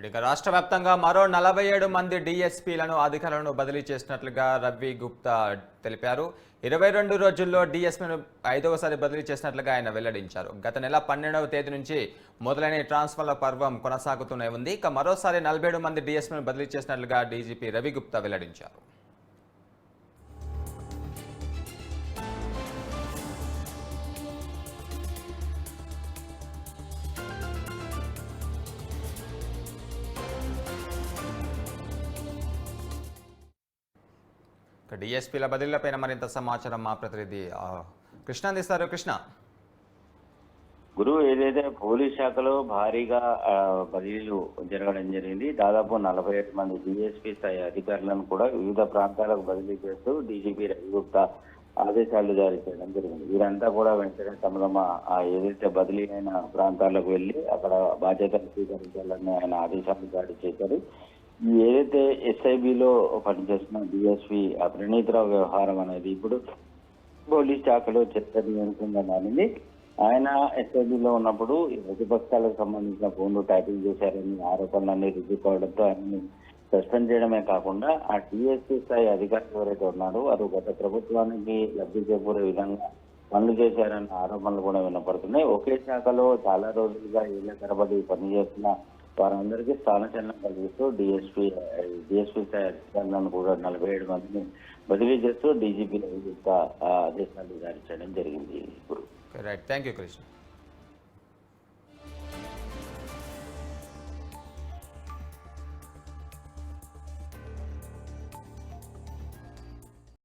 ఇక రాష్ట్ర వ్యాప్తంగా మరో 47 మంది డీఎస్పీలను అధికారులను బదిలీ చేసినట్లుగా రవి గుప్తా తెలిపారు. 22 రోజుల్లో డీఎస్పీను 5వసారి బదిలీ చేసినట్లుగా ఆయన వెల్లడించారు. గత నెల 12వ తేదీ నుంచి మొదలైన ట్రాన్స్ఫర్ల పర్వం కొనసాగుతూనే ఉంది. ఇక మరోసారి 47 మంది డీఎస్పీలను బదిలీ చేసినట్లుగా డీజీపీ రవి గుప్తా వెల్లడించారు. డీఎస్పీల బదిలీలపైన మరింత సమాచారం మా ప్రతినిధి కృష్ణ అందిస్తారు. కృష్ణ, గురువు ఏదైతే పోలీస్ శాఖలో భారీగా బదిలీలు జరగడం జరిగింది. దాదాపు 47 మంది డిఎస్పీ స్థాయి అధికారులను కూడా వివిధ ప్రాంతాలకు బదిలీ చేస్తూ డీజీపీ రవి గుప్తా ఆదేశాలు జారీ చేయడం జరిగింది. వీరంతా కూడా వెంటనే తమ ఏదైతే బదిలీ అయిన ప్రాంతాలకు వెళ్లి అక్కడ బాధ్యతలు స్వీకరించాలని ఆయన ఆదేశాలు జారీ చేశారు. ఏదైతే ఎస్ఐబిలో పనిచేస్తున్న డిఎస్పీ ప్రణీతరావు వ్యవహారం అనేది ఇప్పుడు పోలీస్ శాఖలో చర్చనీయాంశంగా మారింది. ఆయన ఎస్ఐబిలో ఉన్నప్పుడు ప్రతిపక్షాలకు సంబంధించిన ఫోన్లు ట్యాపింగ్ చేశారని ఆరోపణలన్నీ రుజుకోవడంతో ఆయన్ని సస్పెండ్ చేయడమే కాకుండా ఆ డిఎస్పీ స్థాయి అధికారులు ఎవరైతే ఉన్నారో వారు గత ప్రభుత్వానికి లబ్ధి చేకూరే విధంగా పనులు చేశారన్న ఆరోపణలు కూడా వినపడుతున్నాయి. ఒకే శాఖలో చాలా రోజులుగా ఏళ్ల తరబడి పనిచేస్తున్న వారందరికీ స్థానచలనం కలిగిస్తూ డిఎస్పీ స్థాయి అధికారులను కూడా 47 మందిని బదిలీ చేస్తూ డీజీపీ ఆదేశాలు జారీ చేయడం జరిగింది. Right, thank you Krishna.